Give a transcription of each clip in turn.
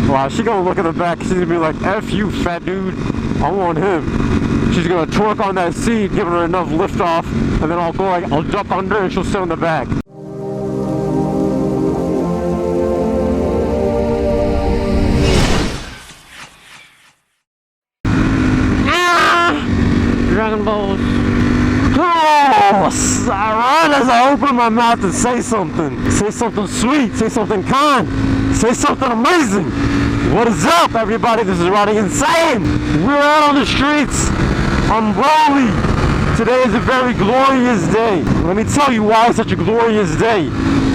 Wow, she gonna look at the back. She's gonna be like, F you, fat dude. I want him. She's gonna twerk on that seat, giving her enough lift off, and then I'll jump under and she'll sit on the back. Dragon Balls. Oh, alright, as I open my mouth and say something. Say something sweet, say something kind, say something amazing. What is up, everybody? This is Riding Insane. We're out on the streets. I'm Broly. Today is a very glorious day. Let me tell you why it's such a glorious day.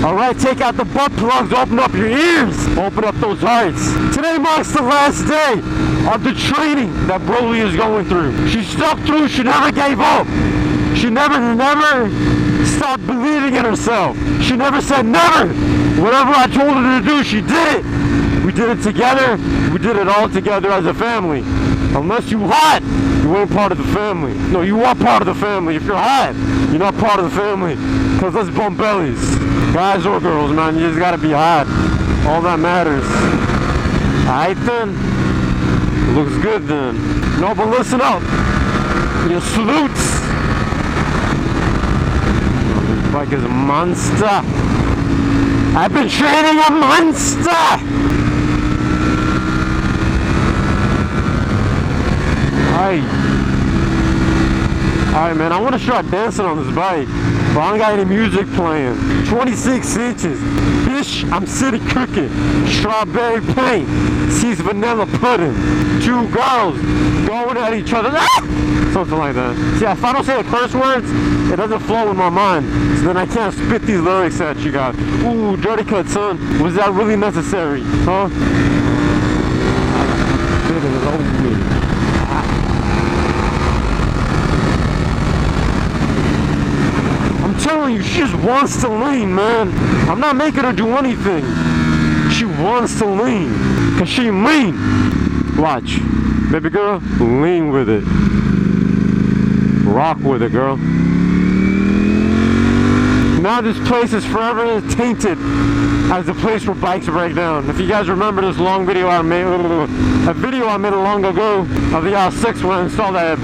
Alright, take out the butt plugs, open up your ears, open up those hearts. Today marks the last day of the training that Broly is going through. She stuck through, she never gave up. She never stopped believing in herself. She never said never. Whatever I told her to do, she did it. We did it together. We did it all together as a family. Unless you hot, you ain't part of the family. No, you are part of the family. If you're hot, you're not part of the family. Cause let's bump bellies. Guys or girls, man, you just gotta be hot. All that matters. Alright then. Looks good then. No, but listen up. Your salutes. This bike is a monster. I've been training a monster. Alright man, I want to start dancing on this bike, but I don't got any music playing. 26 inches. Bitch, I'm city cooking. Strawberry paint. Sees vanilla pudding. Two girls going at each other. Ah! Something like that. See, if I don't say the curse words, it doesn't flow in my mind. So then I can't spit these lyrics at you guys. Ooh, dirty cut, son. Was that really necessary? Huh? I'm telling you, she just wants to lean, man. I'm not making her do anything. She wants to lean. Cause she mean. Watch. Baby girl, lean with it. Rock with it, girl. Now this place is forever tainted as the place where bikes break down. If you guys remember this long video I made, a video I made long ago of the R6 when I installed that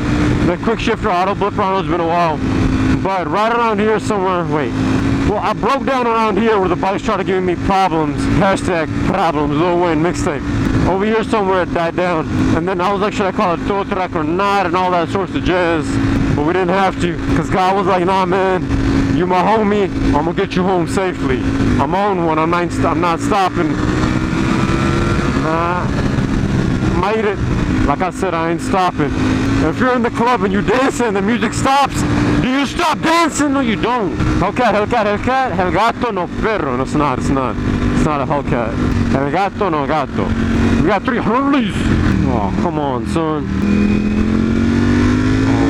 quick shifter auto blip on, it's been a while. But right around here somewhere, wait. Well, I broke down around here where the bikes started giving me problems. Hashtag problems, Lil Wayne mixtape. Over here somewhere it died down. And then I was like, should I call it tow track or not? And all that sorts of jazz. But we didn't have to. Because God was like, nah man, you my homie, I'm gonna get you home safely. I'm on one, I'm not stopping. Made it. Like I said, I ain't stopping. If you're in the club and you dancing and the music stops, do you stop dancing? No, you don't. Hellcat, Hellcat, Hellcat. El gato no perro. No, it's not. It's not a Hellcat. El gato no gato. We got 3 Hurleys. Oh, come on, son. Oh,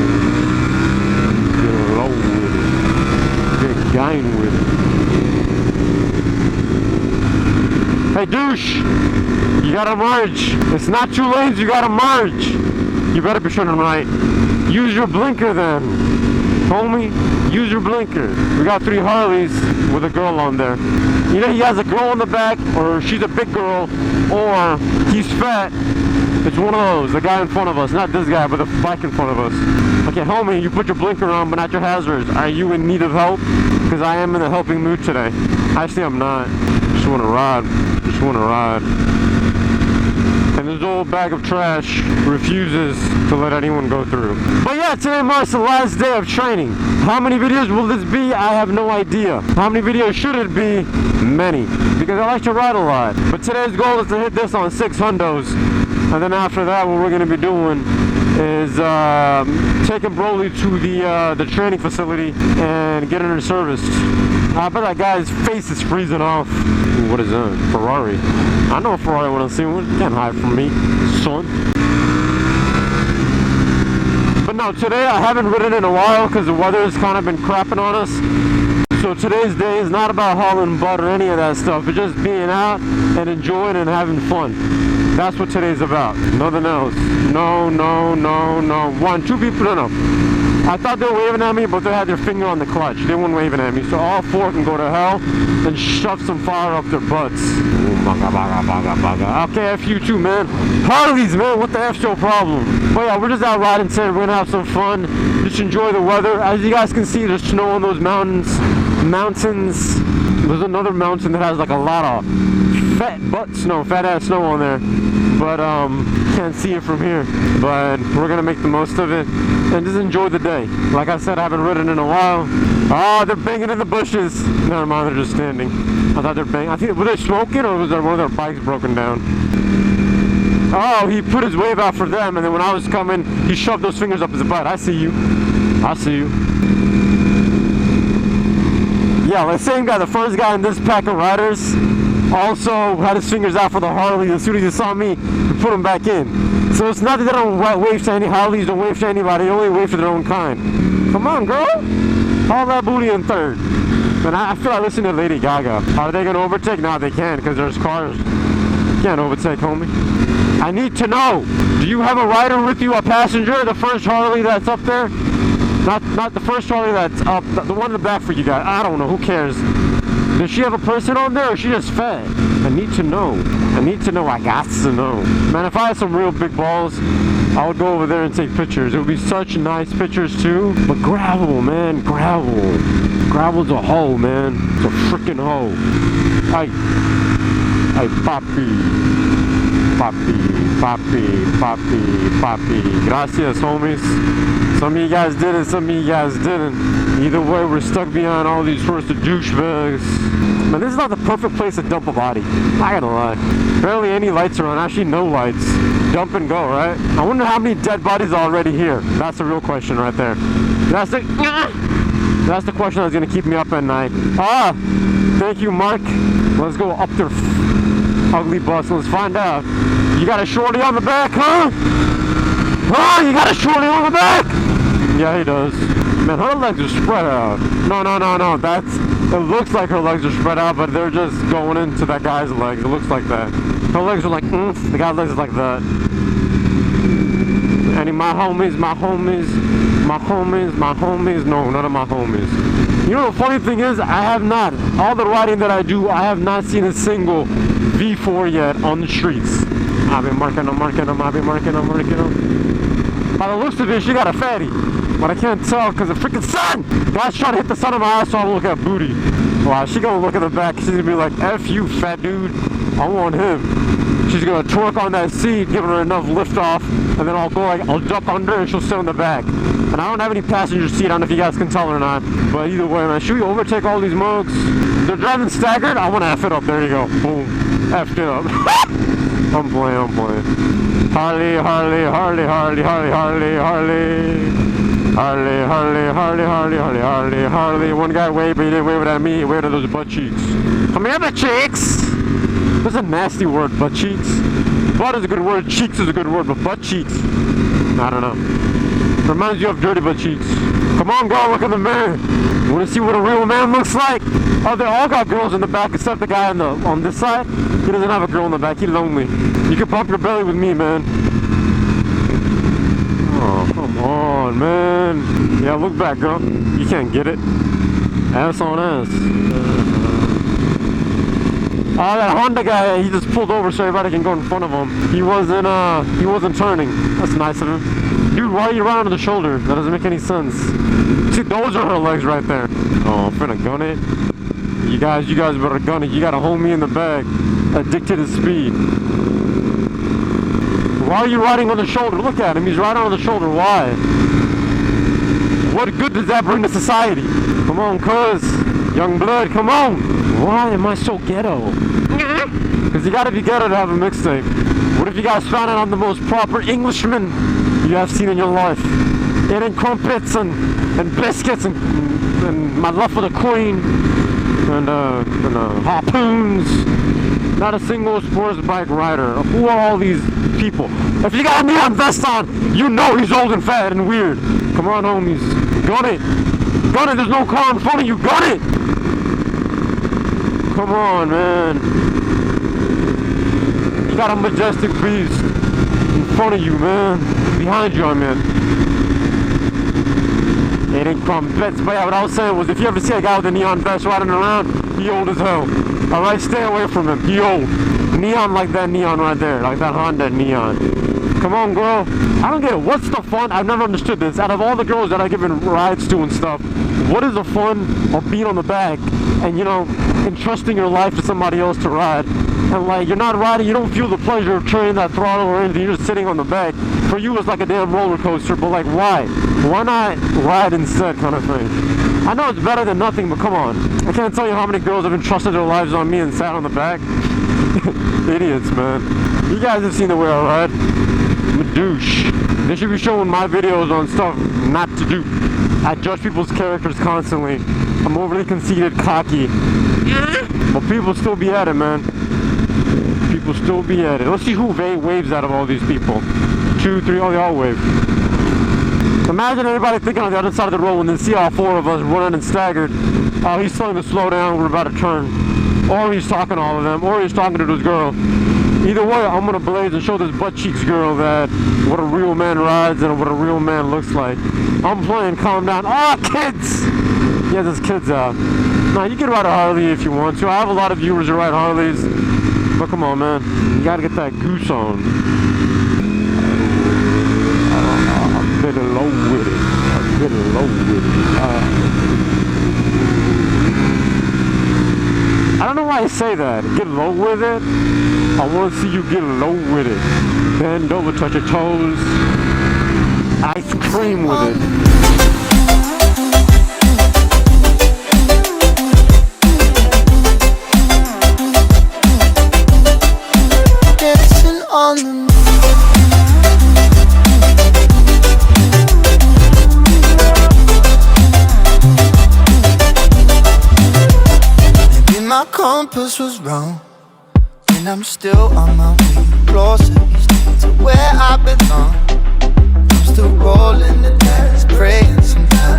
get low with it. Get gang with it. Hey, douche. You gotta merge. It's not 2 lanes, you gotta merge. You better be turning right. Use your blinker then. Homie, use your blinker. We got 3 Harleys with a girl on there. You know he has a girl in the back, or she's a big girl, or he's fat. It's one of those, the guy in front of us. Not this guy, but the bike in front of us. Okay, homie, you put your blinker on, but not your hazards. Are you in need of help? Because I am in a helping mood today. Actually, I'm not. Just want to ride. Just want to ride. And this old bag of trash refuses to let anyone go through. But yeah, today marks the last day of training. How many videos will this be? I have no idea. How many videos should it be? Many. Because I like to ride a lot. But today's goal is to hit this on 6 hundos. And then after that, what we're going to be doing is taking Broly to the training facility and getting her serviced. I bet that guy's face is freezing off. Ooh, what is that? Ferrari. I know a Ferrari when I see one. Can't hide from me, son. But no, today I haven't ridden in a while because the weather has kind of been crapping on us. So today's day is not about hauling butt or any of that stuff. It's just being out and enjoying and having fun. That's what today's about. Nothing else. No. 1, 2 people, no. I thought they were waving at me, but they had their finger on the clutch. They weren't waving at me. So all four can go to hell and shove some fire up their butts. Okay, F you too, man. Harleys, man, what the F's your problem? But yeah, we're just out riding today. We're gonna have some fun. Just enjoy the weather. As you guys can see, there's snow on those mountains. There's another mountain that has like a lot of fat ass snow on there. But can't see it from here. But we're gonna make the most of it and just enjoy the day. Like I said, I haven't ridden in a while. Oh, they're banging in the bushes. Never mind, they're just standing. I thought they're banging. I think, were they smoking or was there one of their bikes broken down? Oh, he put his wave out for them, and then when I was coming, he shoved those fingers up his butt. I see you. I see you. Yeah, the same guy, the first guy in this pack of riders, also had his fingers out for the Harley. As soon as he saw me, he put them back in. So it's not that they don't wave to any Harleys, don't wave to anybody, they only wave to their own kind. Come on, girl. Haul that booty in third. Man, I feel like listening to Lady Gaga. Are they going to overtake? No, they can't, because there's cars. Can't overtake, homie. I need to know, do you have a rider with you, a passenger? The first Harley that's up there? Not the first Harley that's up, the one in the back for you guys. I don't know, who cares? Does she have a person on there or is she just fat? I need to know. I need to know, I got to know. Man, if I had some real big balls, I would go over there and take pictures. It would be such nice picters too. But gravel, man, gravel. Gravel's a hoe, man. It's a freaking hoe. Hey, papi. Papi. Gracias, homies. Some of you guys did it, some of you guys didn't. Either way, we're stuck behind all these tourist douchebags. Man, this is not the perfect place to dump a body. Not gonna lie. Barely any lights are on, actually no lights. Dump and go, right? I wonder how many dead bodies are already here. That's the real question right there. That's the question that's gonna keep me up at night. Ah, thank you, Mark. Let's go up their ugly bus. Let's find out. You got a shorty on the back, huh? Oh, you got a shorty on the back? Yeah, he does. Man, her legs are spread out. No. It looks like her legs are spread out, but they're just going into that guy's legs. It looks like that. Her legs are like, the guy's legs are like that. Any my homies, no, none of my homies. You know the funny thing is, I have not, all the riding that I do, I have not seen a single V4 yet on the streets. I've been marking them. By the looks of it, she got a fatty. But I can't tell because the freaking sun! God's trying to hit the sun on my ass so I'll look at booty. Wow, she gonna look at the back. She's gonna be like, F you, fat dude. I want him. She's gonna twerk on that seat, giving her enough lift off, and then I'll jump under and she'll sit on the back. And I don't have any passenger seat. I don't know if you guys can tell or not. But either way, man, should we overtake all these mugs? They're driving staggered. I want to F it up. There you go. Boom. F'd it up. I'm playing. Harley. One guy waved, but he didn't wave it at me. He waved at those butt cheeks. Come here, butt cheeks. That's a nasty word, butt cheeks. Butt is a good word, cheeks is a good word, but butt cheeks, I don't know. Reminds you of dirty butt cheeks. Come on, girl, look in the mirror. You want to see what a real man looks like? Oh, they all got girls in the back except the guy on this side. He doesn't have a girl in the back. He's lonely. You can pump your belly with me, man. Oh, come on, man. Yeah, look back, girl. You can't get it. Ass on ass. Oh, that Honda guy, he just pulled over so everybody can go in front of him. He wasn't turning. That's nice of him. Dude, why are you riding on the shoulder? That doesn't make any sense. See, those are her legs right there. Oh, I'm finna gun it. You guys better gun it. You gotta hold me in the back. Addicted to speed. Why are you riding on the shoulder? Look at him. He's riding on the shoulder. Why? What good does that bring to society? Come on, cuz. Young blood, come on. Why am I so ghetto? Because you gotta be ghetto to have a mixtape. What if you guys found out I'm the most proper Englishman you have seen in your life? Eating crumpets and biscuits and my love for the queen and harpoons. Not a single sports bike rider. Who are all these people? If you got a neon vest on, you know he's old and fat and weird. Come on, homies. Gun it. Gun it. There's no car in front of you. Gun it. Come on, man. You got a majestic beast in front of you, man. Behind you, I mean. It ain't crumpets. But yeah, what I was saying was, if you ever see a guy with a neon vest riding around, he old as hell. Alright, stay away from him. He old. Neon like that neon right there. Like that Honda neon. Come on, girl. I don't get it. What's the fun? I've never understood this. Out of all the girls that I've given rides to and stuff, what is the fun of being on the back and, you know, entrusting your life to somebody else to ride? And like, you're not riding, you don't feel the pleasure of turning that throttle or anything, you're just sitting on the back. For you, it's like a damn roller coaster, but like, why? Why not ride instead, kind of thing? I know it's better than nothing, but come on. I can't tell you how many girls have entrusted their lives on me and sat on the back. Idiots, man. You guys have seen the way I ride. I'm a douche. They should be showing my videos on stuff not to do. I judge people's characters constantly. I'm overly conceited, cocky. But people still be at it, man. People still be at it. Let's see who waves out of all these people. 2, 3, oh, they all wave. Imagine everybody thinking on the other side of the road when they see all 4 of us running and staggered. Oh, he's telling to slow down, we're about to turn. Or he's talking to all of them, or he's talking to this girl. Either way, I'm gonna blaze and show this butt cheeks girl that what a real man rides and what a real man looks like. I'm playing calm down. Oh, kids! Yeah, there's kids out. Nah, you can ride a Harley if you want to. I have a lot of viewers who ride Harleys. But come on, man. You gotta get that goose on. I'm getting low with it. I'm getting low with it. I don't know why I say that. Get low with it. I want to see you get low with it. Bend over, touch your toes. Ice cream with it. On the maybe my compass was wrong, and I'm still on my way.